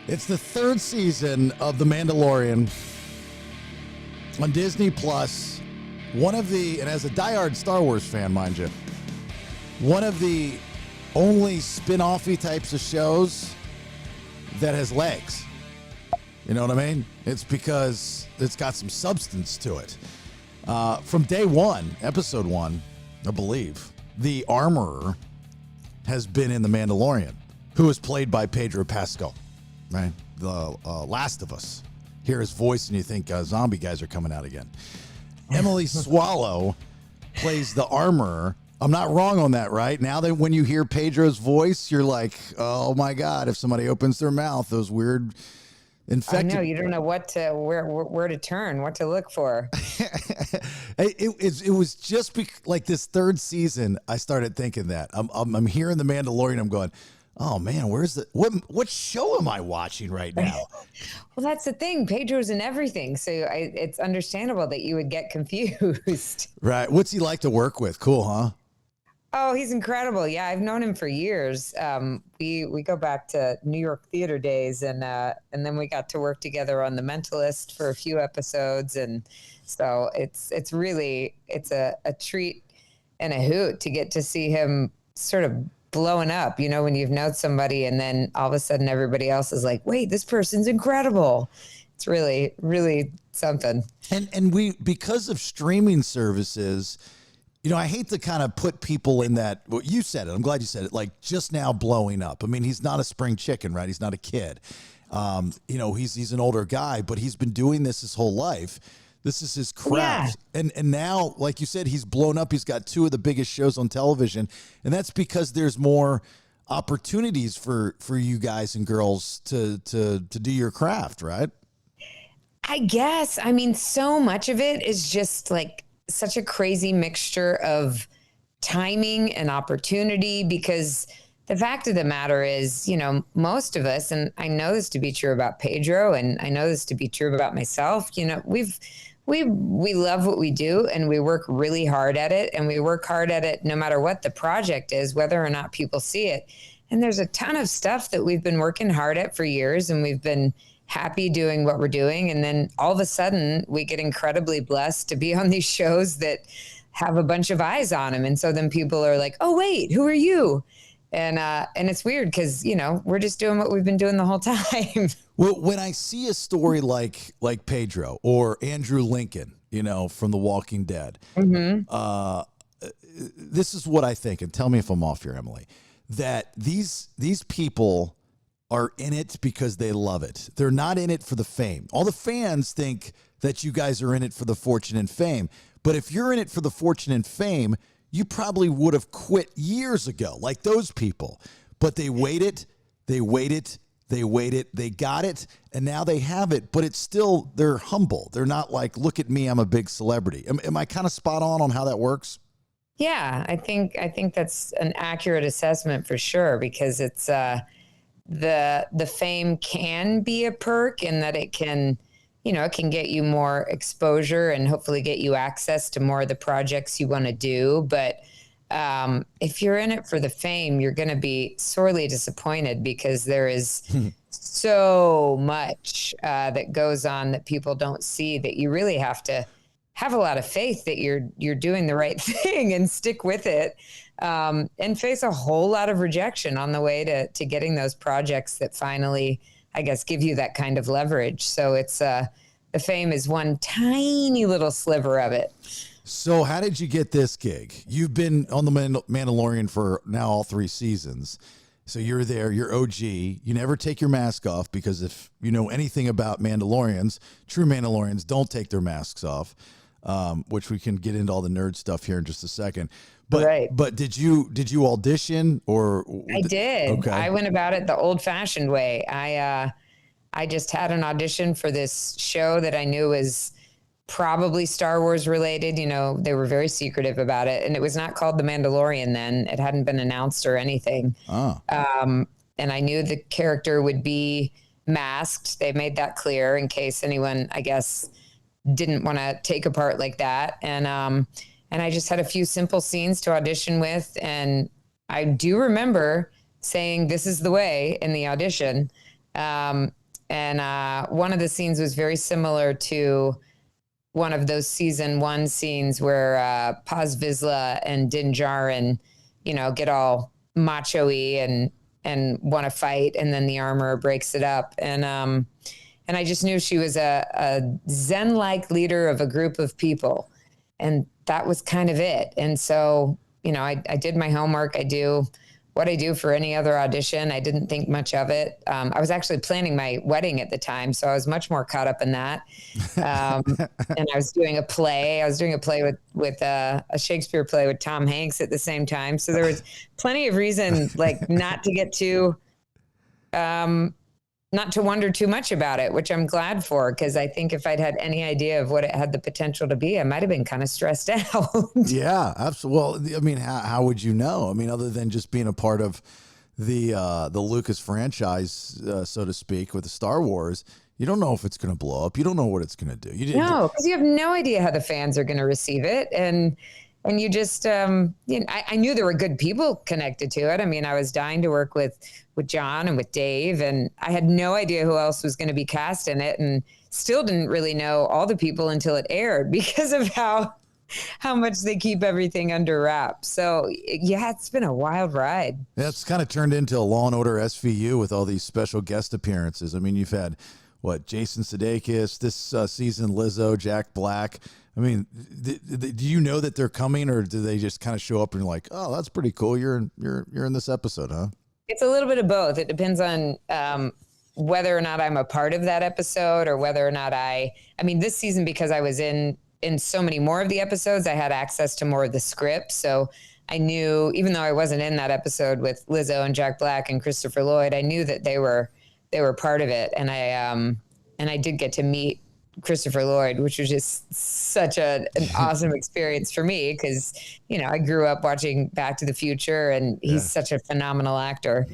It's the third season of The Mandalorian on Disney Plus. One of the, and as a diehard Star Wars fan, mind you, one of the only spin-off-y types of shows that has legs. You know what I mean? It's because it's got some substance to it. From day one, episode one, I believe, the Armorer has been in The Mandalorian, who is played by Pedro Pascal, right? The Last of Us. Hear his voice and you think zombie guys are coming out again. Emily Swallow plays the Armorer. I'm not wrong on that, right? Now that when you hear Pedro's voice, you're like, oh my God, if somebody opens their mouth, those weird infected. I know, you don't know what to, where to turn, what to look for. It was just like this third season, I started thinking that. I'm hearing The Mandalorian, I'm going, oh man, what show am I watching right now? Well, that's the thing. Pedro's in everything. So it's understandable that you would get confused. Right. What's he like to work with? Cool, huh? Oh, he's incredible. Yeah, I've known him for years. We go back to New York theater days, and then we got to work together on The Mentalist for a few episodes, and so it's a treat and a hoot to get to see him sort of blowing up. You know, when you've known somebody, and then all of a sudden everybody else is like, "Wait, this person's incredible." It's really, really something. And we, because of streaming services. You know, I hate to kind of put people in that, well, you said it, I'm glad you said it, like just now blowing up. I mean, he's not a spring chicken, right? He's not a kid. You know, he's an older guy, but he's been doing this his whole life. This is his craft. Yeah. And now, like you said, he's blown up. He's got two of the biggest shows on television. And that's because there's more opportunities for you guys and girls to do your craft, right? I guess. I mean, so much of it is just like, such a crazy mixture of timing and opportunity, because the fact of the matter is, you know, most of us, and I know this to be true about Pedro, and I know this to be true about myself, you know, we love what we do, and we work really hard at it, and we work hard at it no matter what the project is, whether or not people see it. And there's a ton of stuff that we've been working hard at for years, and we've been happy doing what we're doing. And then all of a sudden we get incredibly blessed to be on these shows that have a bunch of eyes on them. And so then people are like, oh, wait, who are you? And it's weird because, you know, we're just doing what we've been doing the whole time. Well, when I see a story like Pedro or Andrew Lincoln, you know, from The Walking Dead, this is what I think. And tell me if I'm off here, Emily, that these people are in it because they love it. They're not in it for the fame. All the fans think that you guys are in it for the fortune and fame. But if you're in it for the fortune and fame, you probably would have quit years ago, like those people. But they waited, they got it, and now they have it. But it's still, they're humble. They're not like, look at me, I'm a big celebrity. Am I kind of spot on how that works? Yeah, I think that's an accurate assessment for sure, because it's the fame can be a perk in that it can, you know, it can get you more exposure and hopefully get you access to more of the projects you want to do. But if you're in it for the fame, you're going to be sorely disappointed, because there is so much that goes on that people don't see, that you really have to have a lot of faith that you're doing the right thing and stick with it. And face a whole lot of rejection on the way to getting those projects that finally, I guess, give you that kind of leverage. So it's the fame is one tiny little sliver of it. So how did you get this gig? You've been on The Mandalorian for now all 3 seasons. So you're there, you're OG. You never take your mask off, because if you know anything about Mandalorians, true Mandalorians don't take their masks off, which we can get into all the nerd stuff here in just a second. But right. But did you audition or? I did. Okay. I went about it the old-fashioned way. I just had an audition for this show that I knew was probably Star Wars related. You know, they were very secretive about it, and it was not called The Mandalorian then. It hadn't been announced or anything. Oh. And I knew the character would be masked. They made that clear in case anyone, I guess, didn't want to take a part like that. And I just had a few simple scenes to audition with. And I do remember saying, this is the way, in the audition. And one of the scenes was very similar to one of those season 1 scenes where Paz Vizsla and Din Djarin, get all macho-y and want to fight, and then the armorer breaks it up. And I just knew she was a Zen-like leader of a group of people, and that was kind of it. And so, I did my homework. I do what I do for any other audition. I didn't think much of it. I was actually planning my wedding at the time, so I was much more caught up in that. And I was doing a play. I was doing a play with a Shakespeare play with Tom Hanks at the same time. So there was plenty of reason, like, not to get too, not to wonder too much about it, which I'm glad for, because I think if I'd had any idea of what it had the potential to be, I might have been kind of stressed out. Yeah, absolutely. Well, I mean, how would you know? I mean, other than just being a part of the Lucas franchise, so to speak, with the Star Wars, you don't know if it's going to blow up. You don't know what it's going to do. No, because you have no idea how the fans are going to receive it, and you just, I knew there were good people connected to it. I mean, I was dying to work with John and with Dave, and I had no idea who else was going to be cast in it, and still didn't really know all the people until it aired because of how much they keep everything under wraps. So yeah, it's been a wild ride. Yeah, it's kind of turned into a Law and Order SVU with all these special guest appearances. I mean, you've had Jason Sudeikis this season, Lizzo, Jack Black. I mean, do you know that they're coming, or do they just kind of show up and you're like, oh, that's pretty cool. You're in this episode, huh? It's a little bit of both. It depends on whether or not I'm a part of that episode, or whether or not I mean, this season, because I was in so many more of the episodes, I had access to more of the script. So I knew, even though I wasn't in that episode with Lizzo and Jack Black and Christopher Lloyd, I knew that they were part of it. And I did get to meet Christopher Lloyd, which was just such an awesome experience for me, because I grew up watching Back to the Future, and he's such a phenomenal actor.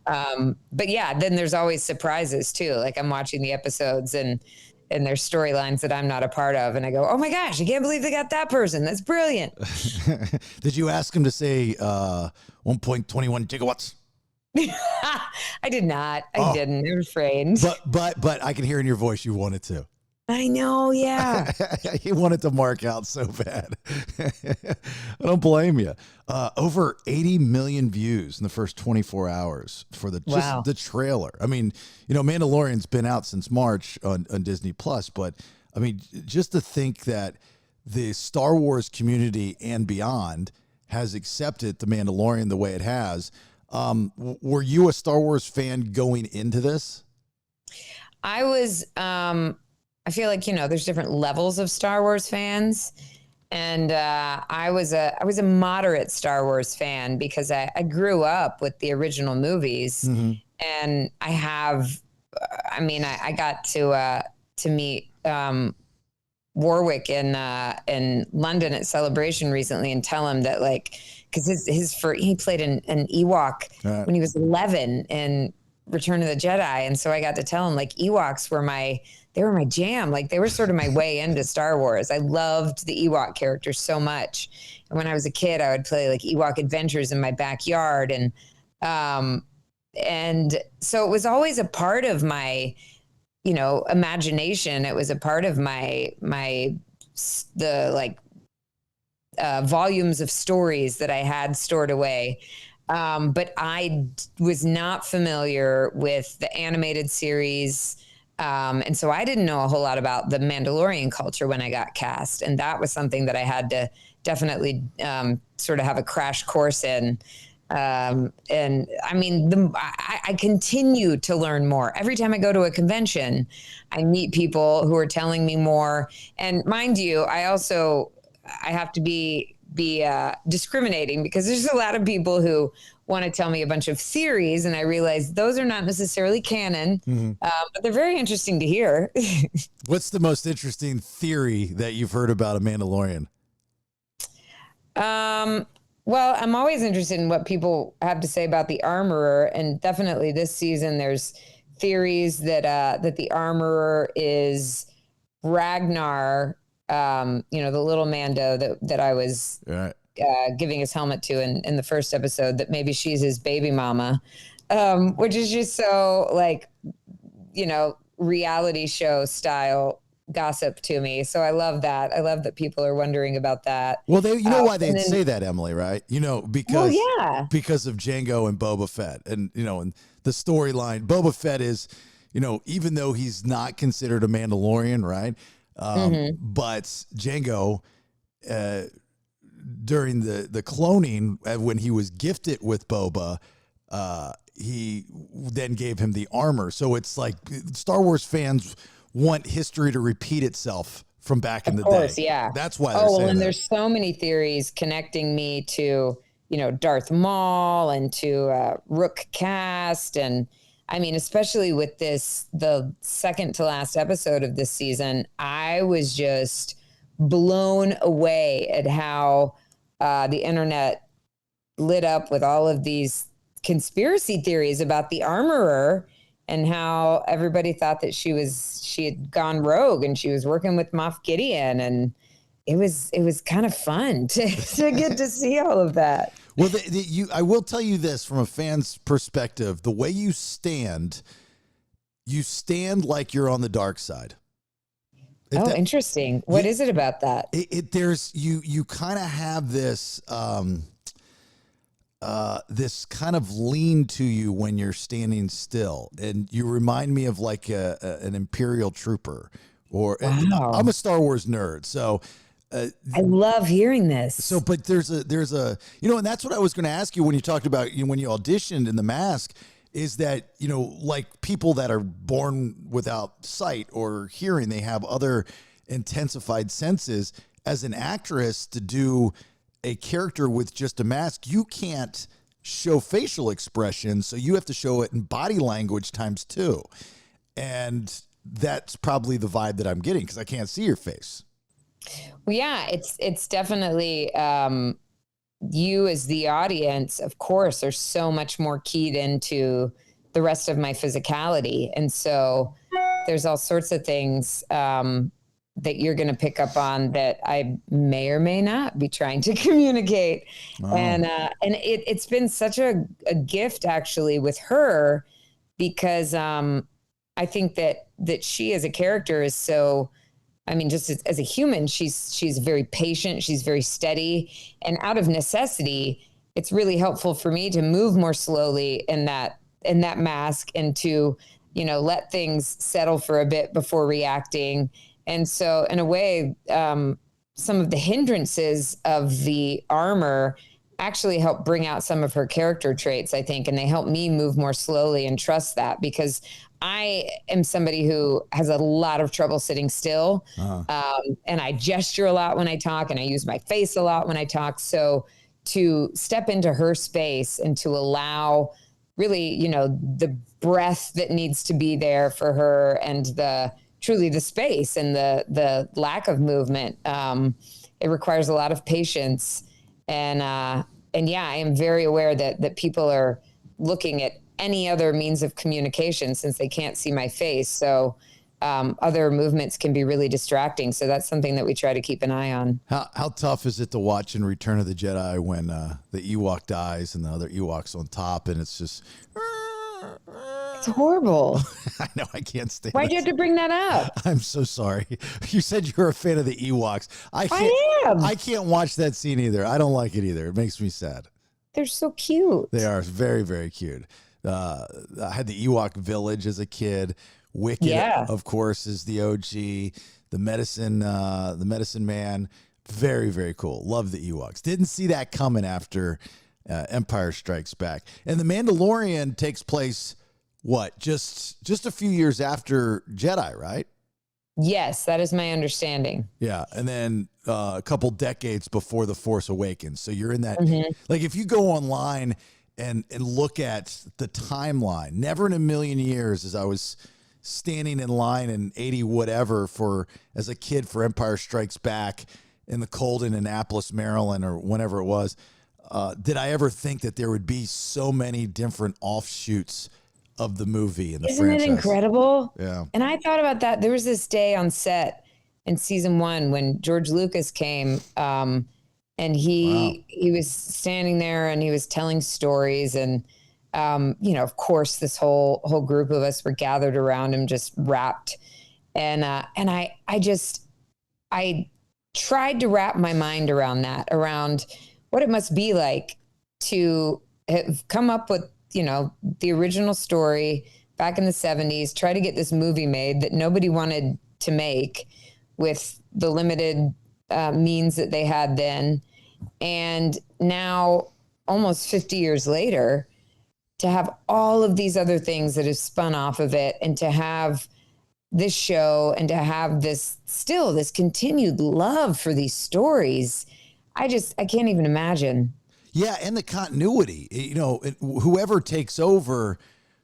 But yeah, then there's always surprises too. Like, I'm watching the episodes and there's storylines that I'm not a part of, and I go, oh my gosh, I can't believe they got that person. That's brilliant. Did you ask him to say 1.21 gigawatts? I did not. I didn't. I was afraid. But I can hear in your voice you wanted to. I know, yeah. He wanted to mark out so bad. I don't blame you. Over 80 million views in the first 24 hours for the trailer. I mean, Mandalorian's been out since March on Disney Plus, but I mean, just to think that the Star Wars community and beyond has accepted the Mandalorian the way it has. Were you a Star Wars fan going into this? I was, I feel like, there's different levels of Star Wars fans. And I was a moderate Star Wars fan, because I grew up with the original movies. Mm-hmm. And I got to meet Warwick in London at Celebration recently, and tell him that, like, because he played an Ewok when he was 11 in Return of the Jedi. And so I got to tell him, like, Ewoks were my jam. Like, they were sort of my way into Star Wars. I loved the Ewok characters so much. And when I was a kid, I would play like Ewok Adventures in my backyard. And so it was always a part of my, imagination. It was a part of the volumes of stories that I had stored away. But I was not familiar with the animated series. And so I didn't know a whole lot about the Mandalorian culture when I got cast. And that was something that I had to definitely sort of have a crash course in. And I mean, I continue to learn more. Every time I go to a convention, I meet people who are telling me more. And mind you, I have to be discriminating, because there's a lot of people who want to tell me a bunch of theories, and I realize those are not necessarily canon, but they're very interesting to hear. What's the most interesting theory that you've heard about a Mandalorian? Well, I'm always interested in what people have to say about the Armorer, and definitely this season there's theories that the Armorer is Ragnar, the little Mando that I was giving his helmet to in the first episode, that maybe she's his baby mama, which is just so, like, reality show style gossip to me. So I love that. I love that people are wondering about that. Well, you know why they'd say that, Emily, right? You know, because yeah. because of Django and Boba Fett, and you know, and the storyline. Boba Fett is, you know, even though he's not considered a Mandalorian, right? But Django, during the cloning, when he was gifted with Boba, he then gave him the armor. So it's like Star Wars fans want history to repeat itself from back in the day. Of course, yeah. That's why they're saying and that. There's so many theories connecting me to, you know, Darth Maul and to Rook Cast. And I mean, especially with the second to last episode of this season, I was just blown away at how the internet lit up with all of these conspiracy theories about the armorer, and how everybody thought that she had gone rogue and she was working with Moff Gideon. And it was kind of fun to get to see all of that. Well, I will tell you this from a fan's perspective, the way you stand like you're on the dark side. Interesting. What is it about that? There's you kind of have this, this kind of lean to you when you're standing still, and you remind me of like an Imperial trooper. Or wow. I'm a Star Wars nerd, so I love hearing this. So, but there's a you know, and that's what I was going to ask you when you talked about, you know, when you auditioned in The Mask, is that, you know, like people that are born without sight or hearing, they have other intensified senses. As an actress, to do a character with just a mask, you can't show facial expression, so you have to show it in body language times 2. And that's probably the vibe that I'm getting, because I can't see your face. Well, yeah, it's definitely you as the audience, of course, are so much more keyed into the rest of my physicality. And so there's all sorts of things that you're going to pick up on that I may or may not be trying to communicate. Wow. And it's been such a gift actually with her, because I think that she as a character is so, I mean, just as a human, she's very patient. She's very steady, and out of necessity, it's really helpful for me to move more slowly in that mask, and to, you know, let things settle for a bit before reacting. And so in a way, some of the hindrances of the armor actually help bring out some of her character traits, I think, and they help me move more slowly and trust that, because I am somebody who has a lot of trouble sitting still. And I gesture a lot when I talk, and I use my face a lot when I talk. So to step into her space and to allow really, you know, the breath that needs to be there for her, and truly the space and the lack of movement, it requires a lot of patience. And yeah, I am very aware that people are looking at any other means of communication since they can't see my face. So other movements can be really distracting. So that's something that we try to keep an eye on. How tough is it to watch in Return of the Jedi when the Ewok dies and the other Ewok's on top, and it's just... It's horrible. I know, I can't stand it. Why'd you have to bring that up? I'm so sorry. You said you're a fan of the Ewoks. I am. I can't watch that scene either. I don't like it either. It makes me sad. They're so cute. They are very, very cute. I had the Ewok village as a kid. Wicket, of course, is the OG. The medicine man. Very, very cool. Love the Ewoks. Didn't see that coming after Empire Strikes Back. And The Mandalorian takes place, what, just a few years after Jedi, right? Yes, that is my understanding. Yeah, and then a couple decades before The Force Awakens. So you're in that, like, if you go online and look at the timeline, never in a million years, as I was standing in line in 80 whatever as a kid for Empire Strikes Back in the cold in Annapolis, Maryland, or whenever it was, did I ever think that there would be so many different offshoots of the movie and the franchise? Isn't it incredible? Yeah. And I thought about that. There was this day on set in season 1 when George Lucas came, and he was standing there and he was telling stories, and Of course, this whole group of us were gathered around him, just wrapped. And I tried to wrap my mind around that, around what it must be like to have come up with, the original story back in the 70s, try to get this movie made that nobody wanted to make with the limited means that they had then. And now, almost 50 years later, to have all of these other things that have spun off of it, and to have this show, and to have this continued love for these stories, I can't even imagine. Yeah, and the continuity, whoever takes over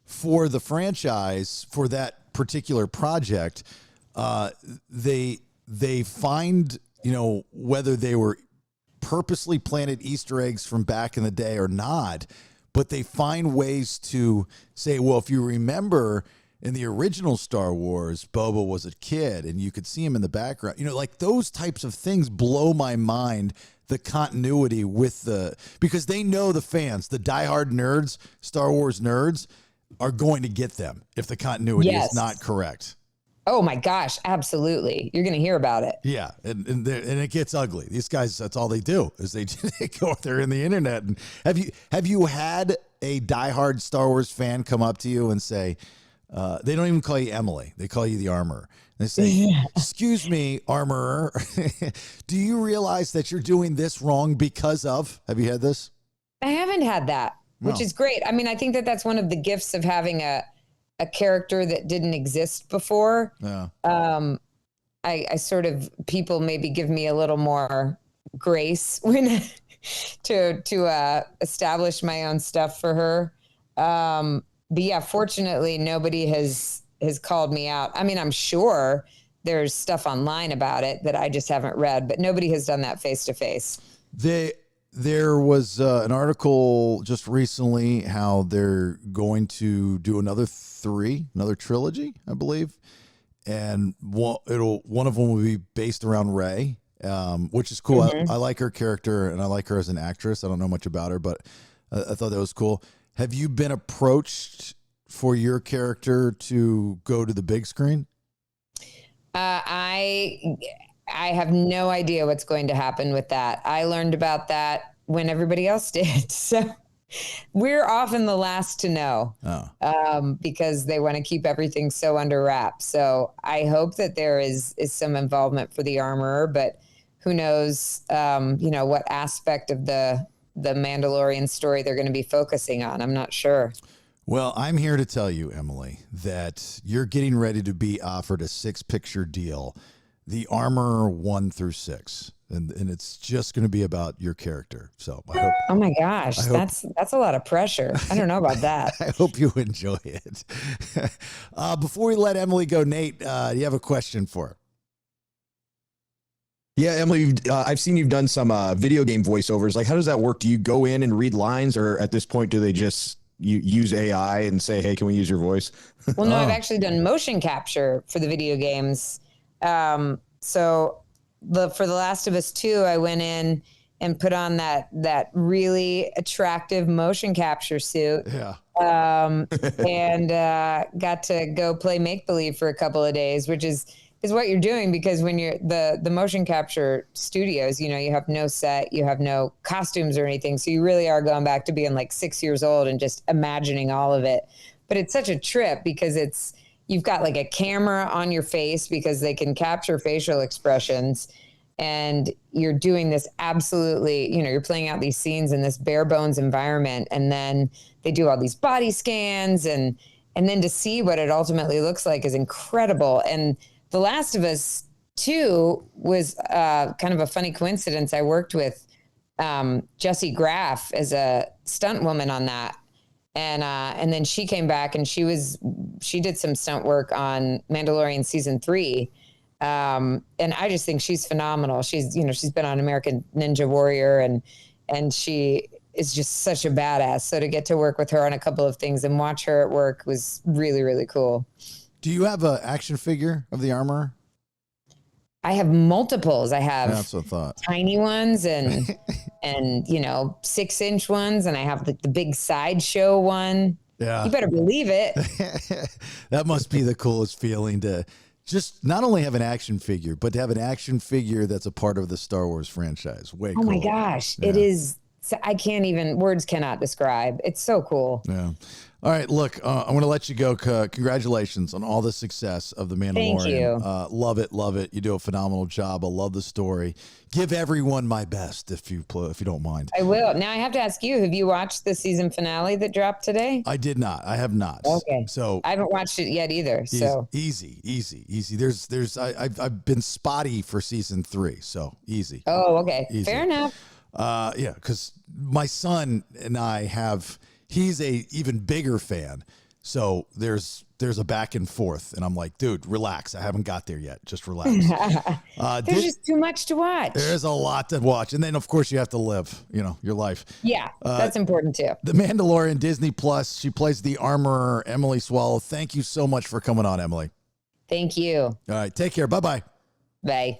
for the franchise for that particular project, they find, whether they were purposely planted Easter eggs from back in the day or not, but they find ways to say, well, if you remember in the original Star Wars, Boba was a kid and you could see him in the background, like those types of things blow my mind. The continuity because they know the fans, the diehard nerds, Star Wars nerds, are going to get them if the continuity is not correct. Oh my gosh, absolutely. You're going to hear about it. Yeah, and it gets ugly. These guys, that's all they do is they go out there in the internet. And have you had a diehard Star Wars fan come up to you and say, they don't even call you Emily, they call you the Armorer. They say, excuse me, Armorer, do you realize that you're doing this wrong because of? Have you had this? I haven't had that, which is great. I mean, I think that that's one of the gifts of having a character that didn't exist before. Yeah. I sort of, people maybe give me a little more grace when to establish my own stuff for her. But yeah, fortunately, nobody has called me out. I mean, I'm sure there's stuff online about it that I just haven't read, but nobody has done that face to face. There was an article just recently how they're going to do another trilogy, I believe, and one of them will be based around Rey, which is cool. Mm-hmm. I like her character and I like her as an actress. I don't know much about her, but I thought that was cool. Have you been approached for your character to go to the big screen? I have no idea what's going to happen with that. I learned about that when everybody else did. So we're often the last to know because they want to keep everything so under wraps. So I hope that there is some involvement for the Armorer, but who knows, what aspect of the Mandalorian story they're going to be focusing on. I'm not sure. Well, I'm here to tell you, Emily, that you're getting ready to be offered a 6-picture deal, The Armorer 1 through 6. And it's just going to be about your character. So I hope. Oh my gosh, that's a lot of pressure. I don't know about that. I hope you enjoy it. Before we let Emily go, Nate, do you have a question for her? Yeah, Emily, I've seen you've done some video game voiceovers. Like, how does that work? Do you go in and read lines, or at this point, do they just use AI and say, hey, can we use your voice? Well, no, I've actually done motion capture for the video games. So for The Last of Us 2, I went in and put on that really attractive motion capture suit. Yeah. And got to go play make-believe for a couple of days, which is what you're doing, because when you're the motion capture studios, you have no set, you have no costumes or anything. So you really are going back to being like 6 years old and just imagining all of it. But it's such a trip because you've got like a camera on your face because they can capture facial expressions, and you're doing this absolutely, you're playing out these scenes in this bare bones environment. And then they do all these body scans and then to see what it ultimately looks like is incredible. And The Last of Us 2 was kind of a funny coincidence. I worked with Jessie Graff as a stunt woman on that. And then she came back and she did some stunt work on Mandalorian season 3. And I just think she's phenomenal. She's been on American Ninja Warrior and she is just such a badass. So to get to work with her on a couple of things and watch her at work was really, really cool. Do you have an action figure of the Armorer? I have multiples. I have That's what I thought. tiny ones and 6-inch ones, and I have the big sideshow one. Yeah. You better believe it. That must be the coolest feeling to just not only have an action figure, but to have an action figure that's a part of the Star Wars franchise. Way Oh cool. my gosh. It is. I can't even, words cannot describe. It's so cool. Yeah. All right. Look, I'm going to let you go. Congratulations on all the success of The Mandalorian. Thank you. Love it. Love it. You do a phenomenal job. I love the story. Give everyone my best if you don't mind. I will. Now I have to ask you, have you watched the season finale that dropped today? I did not. I have not. Okay. So I haven't watched it yet either. So easy. I've been spotty for season 3. So easy. Oh, okay. Easy. Fair enough. Yeah, because my son and I he's a even bigger fan. So there's a back and forth, and I'm like, dude, relax. I haven't got there yet. Just relax. There's just too much to watch. There's a lot to watch, and then of course you have to live, your life. Yeah, that's important too. The Mandalorian, Disney Plus. She plays the armorer, Emily Swallow. Thank you so much for coming on, Emily. Thank you. All right, take care. Bye-bye. Bye.